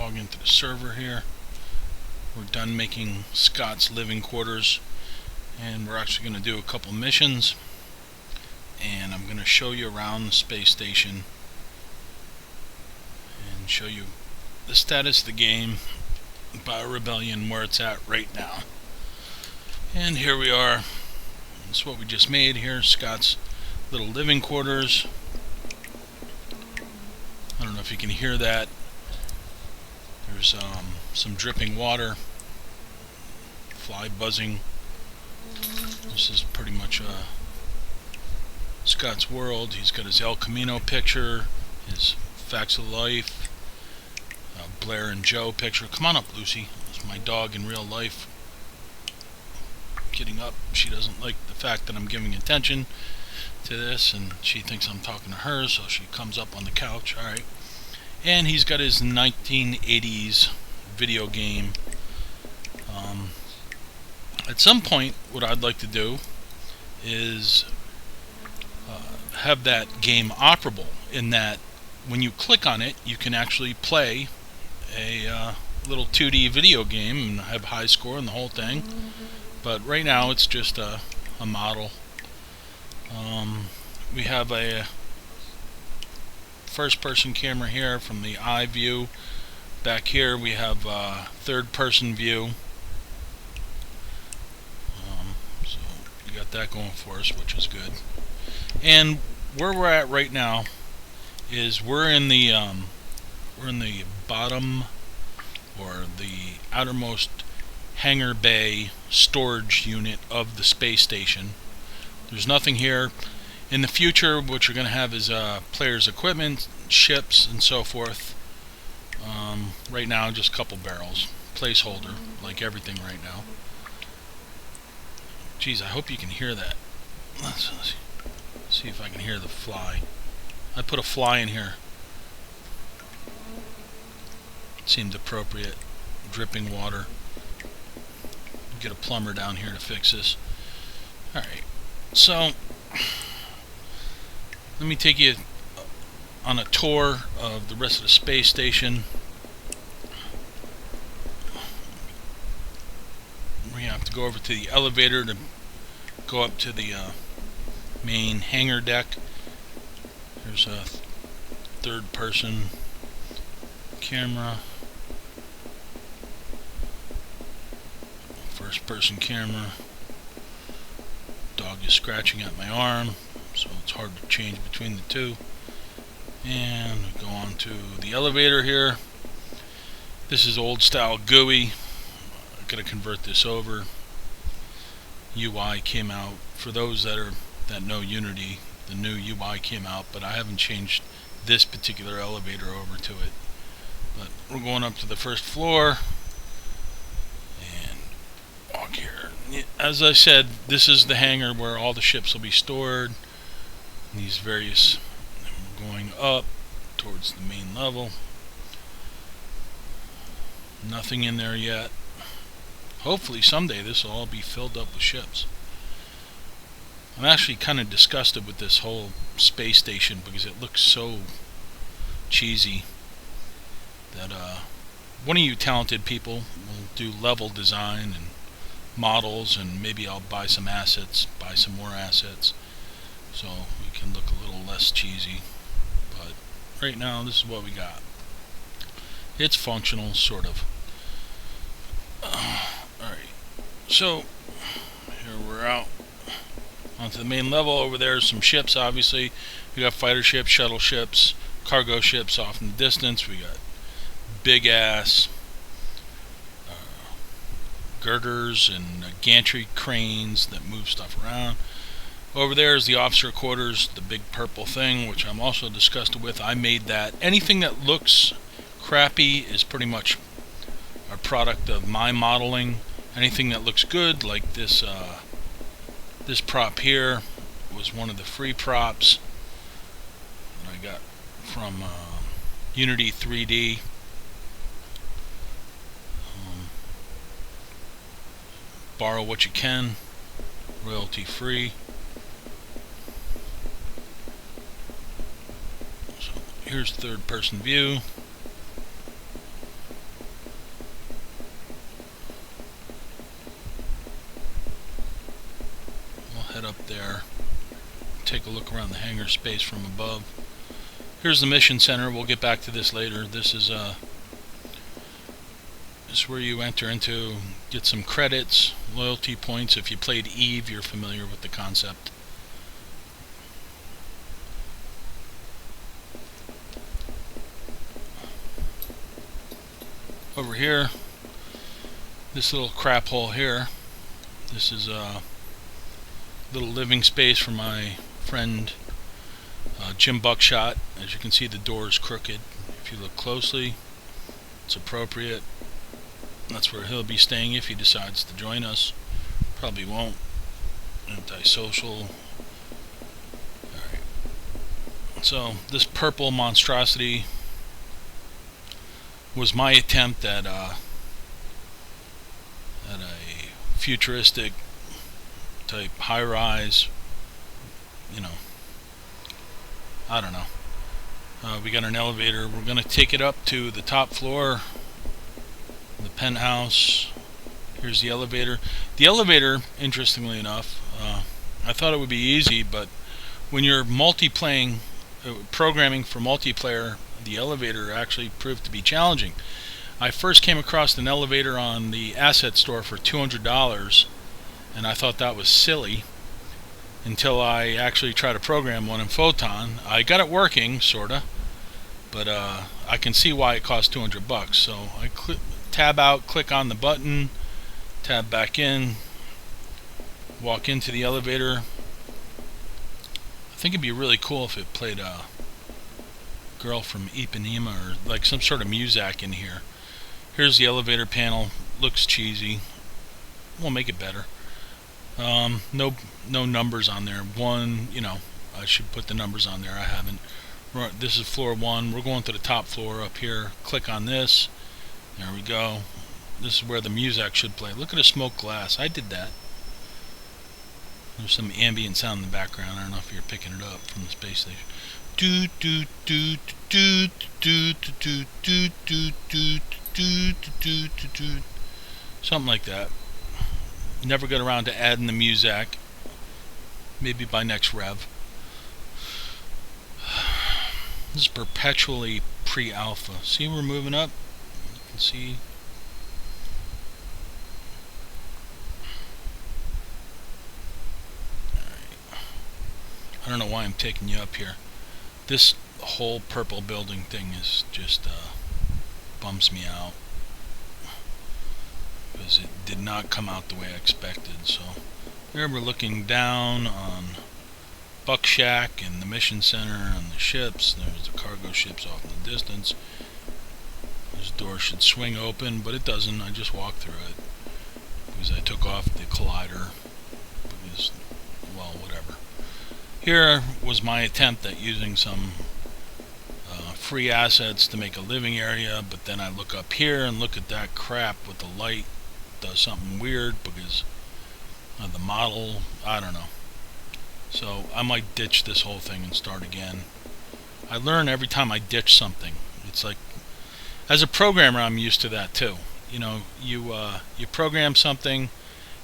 log into the server here. We're done making Scott's living quarters, and we're actually going to do a couple missions, and I'm going to show you around the space station and show you the status of the game, BioRebellion, where it's at right now. And here we are. That's what we just made here, Scott's little living quarters. I don't know if you can hear that. There's some dripping water, fly buzzing. This is pretty much Scott's world. He's got his El Camino picture, his Facts of Life, Blair and Joe picture. Come on up, Lucy. It's my dog in real life. Getting up. She doesn't like the fact that I'm giving attention to this, and she thinks I'm talking to her, so she comes up on the couch. Alright. And he's got his 1980s video game. At some point, what I'd like to do is have that game operable, in that when you click on it, you can actually play a little 2D video game and have high score and the whole thing. But right now, it's just a model. We have a first-person camera here from the eye view. Back here we have a third-person view. So we got that going for us, which is good. And where we're at right now is we're in the bottom, or the outermost hangar bay storage unit of the space station. There's nothing here. In the future, what you're going to have is players' equipment, ships, and so forth. Right now, just a couple barrels. Placeholder, like everything right now. Geez, I hope you can hear that. Let's see if I can hear the fly. I put a fly in here. Seemed appropriate. Dripping water. Get a plumber down here to fix this. Alright, so let me take you on a tour of the rest of the space station. We have to go over to the elevator to go up to the main hangar deck. There's a third person camera, first person camera. Dog is scratching at my arm, so it's hard to change between the two. And we go on to the elevator here. This is old style GUI. I'm going to convert this over. UI came out. For those that know Unity, the new UI came out, but I haven't changed this particular elevator over to it. But we're going up to the first floor and walk here. As I said, this is the hangar where all the ships will be stored. These various, we're going up towards the main level. Nothing in there yet. Hopefully someday this will all be filled up with ships. I'm actually kind of disgusted with this whole space station because it looks so cheesy that one of you talented people will do level design and models, and maybe I'll buy some assets, buy some more assets, so we can look a little less cheesy. But right now, this is what we got. It's functional, sort of. Alright, so here we're out onto the main level. Over there are some ships, obviously. We got fighter ships, shuttle ships, cargo ships off in the distance. We got big ass girders and gantry cranes that move stuff around. Over there is the officer quarters, the big purple thing, which I'm also disgusted with. I made that. Anything that looks crappy is pretty much a product of my modeling. Anything that looks good, like this this prop here, was one of the free props that I got from Unity 3D. Borrow what you can, royalty free. So here's third person view. look around the hangar space from above. Here's the mission center. We'll get back to this later. This is where you enter into, get some credits, loyalty points. If you played Eve, you're familiar with the concept. Over here, this little crap hole here, this is a little living space for my friend Jim Buckshot. As you can see, the door is crooked. If you look closely, it's appropriate. That's where he'll be staying if he decides to join us. Probably won't. Antisocial. Alright. So, this purple monstrosity was my attempt at a futuristic type high-rise, you know, I don't know. We got an elevator. We're going to take it up to the top floor, the penthouse. Here's the elevator. The elevator, interestingly enough, I thought it would be easy, but when you're programming for multiplayer, the elevator actually proved to be challenging. I first came across an elevator on the asset store for $200, and I thought that was silly until I actually tried to program one in Photon. I got it working, sorta, but I can see why it cost $200. So I tab out, click on the button, tab back in, walk into the elevator. I think it'd be really cool if it played a girl from Ipanema or like some sort of muzak in here. Here's the elevator panel. Looks cheesy. We'll make it better. No numbers on there. One, you know, I should put the numbers on there. I haven't. This is floor 1. We're going to the top floor up here. Click on this. There we go. This is where the music should play. Look at the smoked glass. I did that. There's some ambient sound in the background. I don't know if you're picking it up from the space station. Do do do do do do do do do do do do do. Something like that. Never got around to adding the music. Maybe by next rev. This is perpetually pre-alpha. See, we're moving up. You can see. Alright. I don't know why I'm taking you up here. This whole purple building thing is just bums me out, because it did not come out the way I expected. So here we're looking down on Buck Shack and the mission center and the ships. There's the cargo ships off in the distance. This door should swing open, but it doesn't. I just walked through it because I took off the collider because, well, whatever. Here was my attempt at using some free assets to make a living area, but then I look up here and look at that crap with the light. Does something weird because of the model. I don't know. So I might ditch this whole thing and start again. I learn every time I ditch something. It's like, as a programmer, I'm used to that too. You know, you program something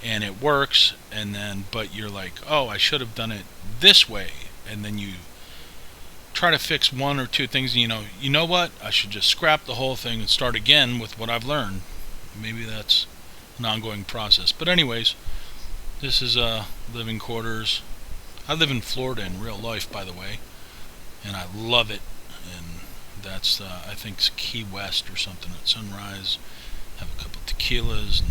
and it works, and then but you're like, oh, I should have done it this way, and then you try to fix one or two things, and you know what, I should just scrap the whole thing and start again with what I've learned. Maybe that's an ongoing process. But anyways, this is living quarters. I live in Florida in real life, by the way, and I love it. And that's I think it's Key West or something at sunrise. Have a couple tequilas. And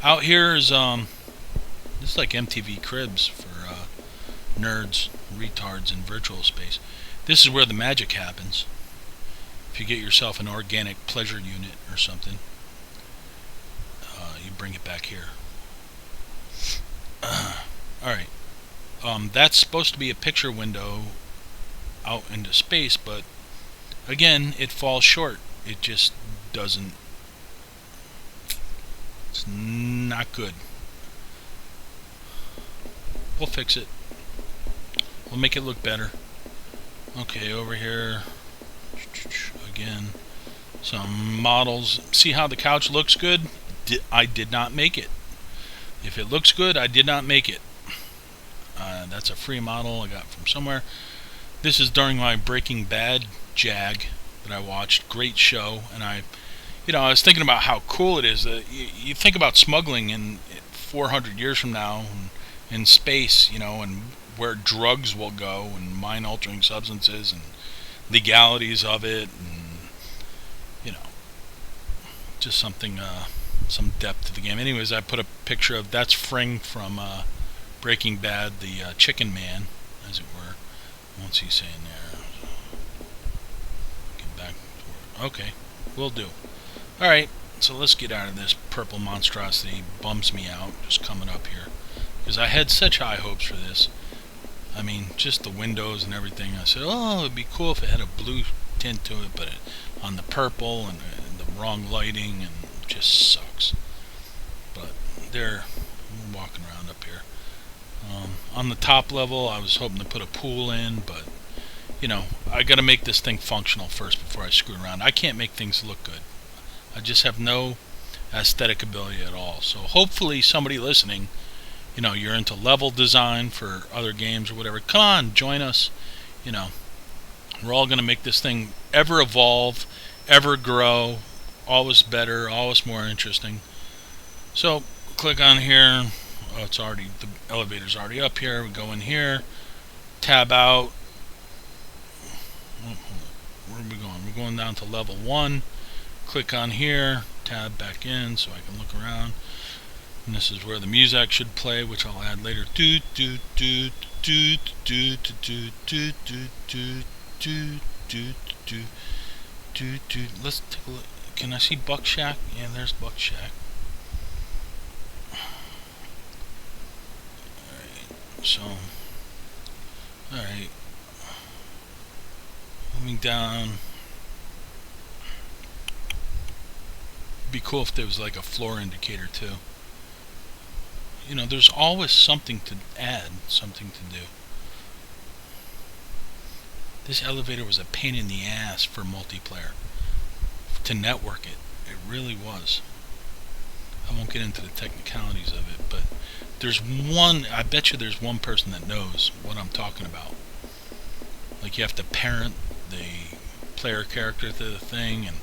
out here is this is like MTV Cribs for nerds, retards in virtual space. This is where the magic happens. If you get yourself an organic pleasure unit or something, you bring it back here. Alright. That's supposed to be a picture window out into space, but again, it falls short. It just doesn't. It's not good. We'll fix it. We'll make it look better. Okay, over here again, some models. See how the couch looks good? I did not make it. If it looks good, I did not make it. That's That's a free model I got from somewhere. This is during my Breaking Bad Jag that I watched. Great show. And I was thinking about how cool it is that you think about smuggling in 400 years from now in space, and where drugs will go and mind-altering substances and legalities of it, and just something, some depth to the game. Anyways, I put a picture of that's Fring from Breaking Bad, the Chicken Man, as it were. What's he saying there? Get back to work. Okay, will do. All right, so let's get out of this purple monstrosity. Bums me out just coming up here, because I had such high hopes for this. I mean, just the windows and everything. I said, oh, it'd be cool if it had a blue tint to it, but on the purple and the wrong lighting, and it just sucks. But we're walking around up here. On the top level, I was hoping to put a pool in, but I got to make this thing functional first before I screw around. I can't make things look good. I just have no aesthetic ability at all. So hopefully somebody listening, you're into level design for other games or whatever, come on, join us. We're all going to make this thing ever evolve, ever grow, always better, always more interesting. So click on here. Oh, the elevator's already up here. We go in here, tab out. Where are we going? We're going down to level 1. Click on here, tab back in so I can look around. And this is where the music should play, which I'll add later. Let's take a look. Can I see Buck Shack? Yeah, there's Buck Shack. Alright. Moving down. It'd be cool if there was like a floor indicator too. There's always something to add, something to do. This elevator was a pain in the ass for multiplayer. To network it. It really was. I won't get into the technicalities of it, but I bet you there's one person that knows what I'm talking about. Like, you have to parent the player character to the thing, and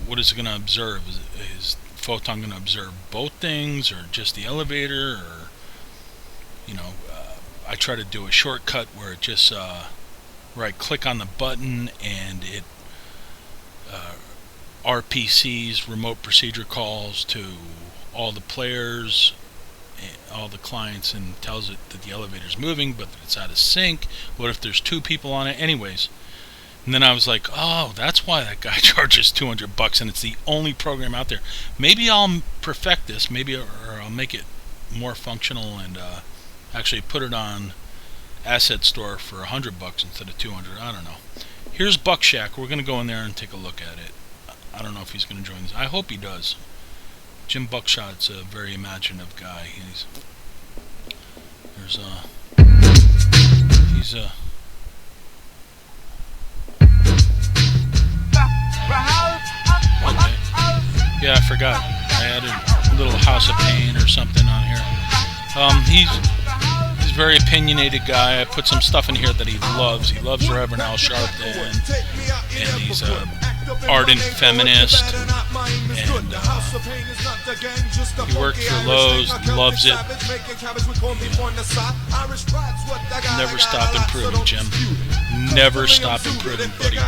what is it going to observe? Is Photon going to observe both things, or just the elevator, or I try to do a shortcut where it just where I click on the button and it RPCs, remote procedure calls, to all the players, all the clients, and tells it that the elevator's moving, but that it's out of sync. What if there's 2 people on it? Anyways. And then I was like, oh, that's why that guy charges $200, and it's the only program out there. Maybe I'll perfect this, or I'll make it more functional and actually put it on Asset Store for $100 instead of $200. I don't know. Here's Buck Shack. We're going to go in there and take a look at it. I don't know if he's going to join this. I hope he does. Jim Buckshot's a very imaginative guy. He's okay. Yeah, I forgot. I added a little House of Pain or something on here. He's a very opinionated guy. I put some stuff in here that he loves. He loves Reverend Al Sharpton, and he's a ardent feminist, and he worked for Lowe's, loves it. Never stop improving, Jim. Never stop improving, buddy.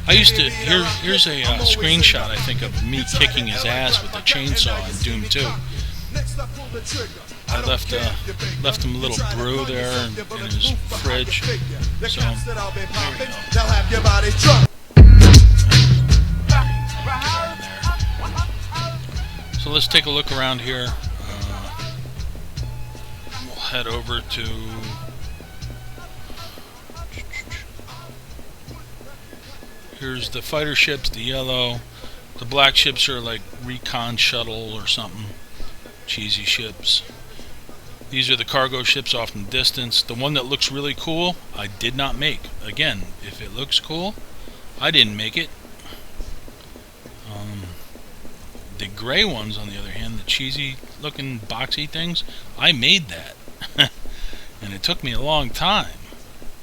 I used to, here's a screenshot, I think, of me kicking his ass with a chainsaw in Doom 2. I left him a little brew there in his fridge, so there we go. So let's take a look around here. We'll head over to... Here's the fighter ships, the yellow. The black ships are like recon shuttle or something. Cheesy ships. These are the cargo ships off in the distance. The one that looks really cool, I did not make. Again, if it looks cool, I didn't make it. The gray ones, on the other hand, the cheesy looking boxy things, I made that. and it took me a long time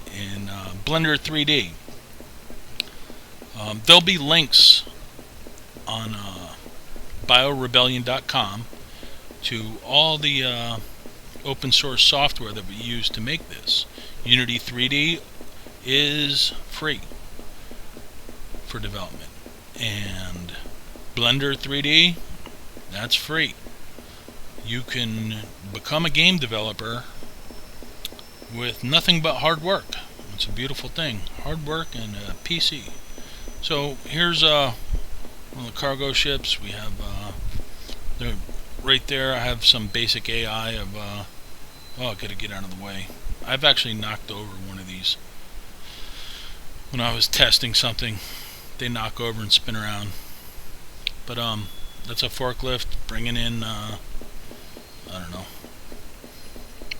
in Blender 3D. There'll be links on BioRebellion.com to all the open source software that we use to make this. Unity 3D is free for development, and Blender 3D, that's free. You can become a game developer with nothing but hard work. It's a beautiful thing. Hard work and a PC. So here's one of the cargo ships. We have right there. I have some basic AI of oh, I gotta get out of the way. I've actually knocked over one of these when I was testing something. They knock over and spin around. But that's a forklift bringing in I don't know,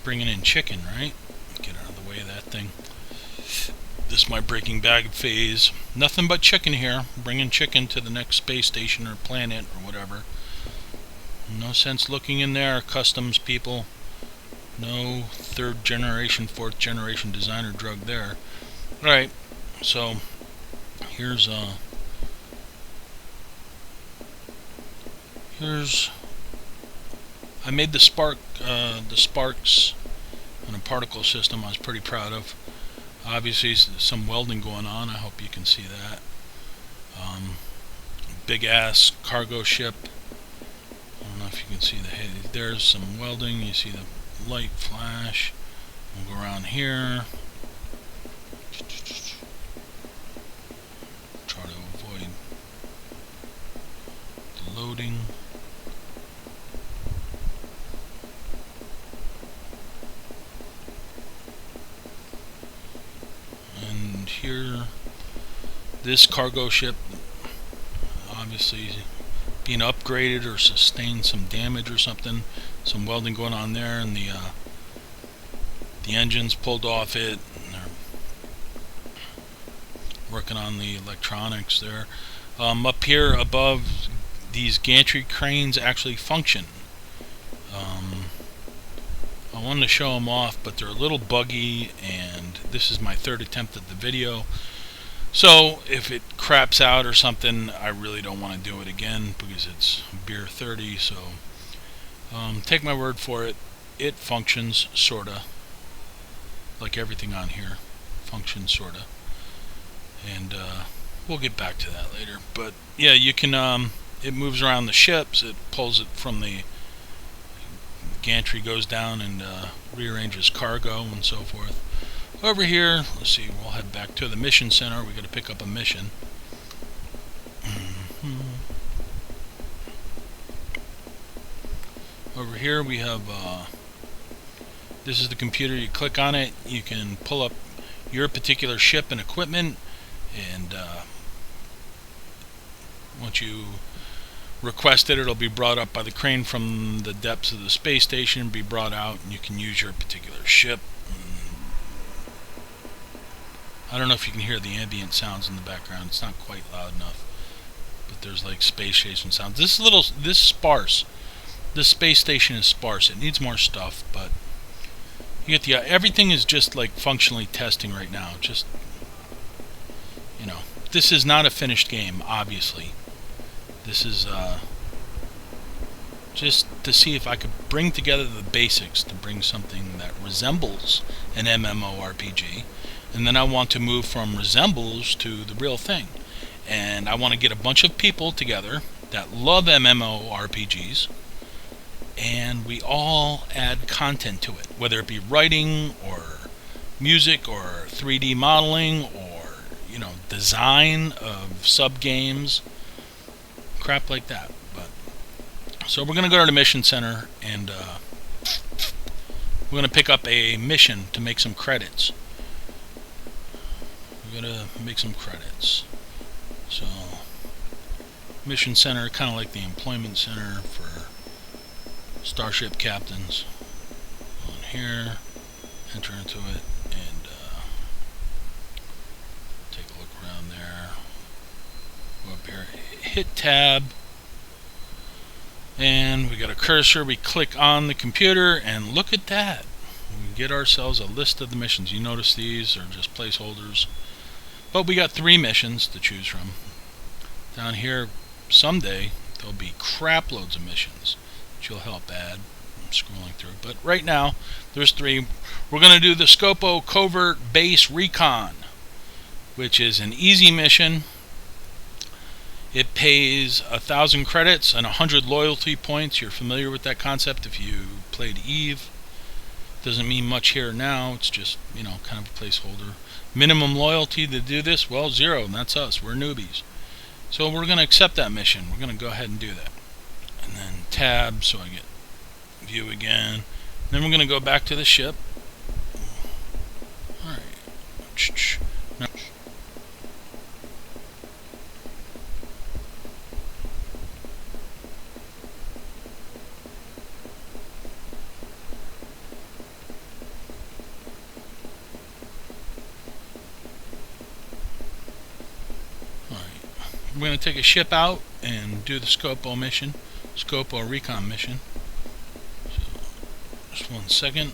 bringing in chicken, right? Get out of the way of that thing. This is my Breaking Bad phase. Nothing but chicken here. Bringing chicken to the next space station or planet or whatever. No sense looking in there, customs people. No third generation, fourth generation designer drug there. Alright, so here's I made the sparks in a particle system I was pretty proud of. Obviously some welding going on. I hope you can see that. Big ass cargo ship. I don't know if you can see the head. There's some welding. You see the light flash. We'll go around here. Try to avoid the loading. And here, this cargo ship, obviously being upgraded or sustained some damage or something. Some welding going on there, and the engine's pulled off it, and they're working on the electronics there. Up here above, these gantry cranes actually function. I wanted to show them off, but they're a little buggy, and this is my third attempt at the video. So if it craps out or something, I really don't want to do it again because it's beer 30. So take my word for it. It functions sorta, like everything on here functions sorta, and we'll get back to that later. But yeah, you can. It moves around the ships. It pulls it from the gantry, goes down and rearranges cargo and so forth. Over here, let's see, we'll head back to the mission center. We got to pick up a mission. Over here we have, this is the computer. You click on it, you can pull up your particular ship and equipment, and once you request it, it'll be brought up by the crane from the depths of the space station, be brought out, and you can use your particular ship. I don't know if you can hear the ambient sounds in the background. It's not quite loud enough, but there's like space station sounds. This sparse. This space station is sparse. It needs more stuff, but you get the everything is just like functionally testing right now. Just, you know, this is not a finished game, obviously. This is just to see if I could bring together the basics to bring something that resembles an MMORPG. And then I want to move from resembles to the real thing. And I want to get a bunch of people together that love MMORPGs, and we all add content to it, whether it be writing or music or 3D modeling or, you know, design of sub-games, crap like that. But so we're going to go to the mission center, and we're going to pick up a mission to make some credits. We're going to make some credits. So mission center, kind of like the employment center for starship captains. Go in here, enter into it, and take a look around there. Go up here, hit tab, and we got a cursor. We click on the computer, and look at that. We get ourselves a list of the missions. You notice these are just placeholders. But we got 3 missions to choose from. Down here, someday, there'll be crap loads of missions that you'll help add. I'm scrolling through. But right now, there's 3. We're going to do the Scopo Covert Base Recon, which is an easy mission. It pays 1,000 credits and 100 loyalty points. You're familiar with that concept if you played Eve. Doesn't mean much here now. It's just, kind of a placeholder. Minimum loyalty to do this? Well, 0, and that's us. We're newbies. So we're going to accept that mission. We're going to go ahead and do that. And then tab, so I get view again. And then we're going to go back to the ship. Alright. Now, we're going to take a ship out and do the Scopo mission, Scopo Recon mission. So, just 1 second.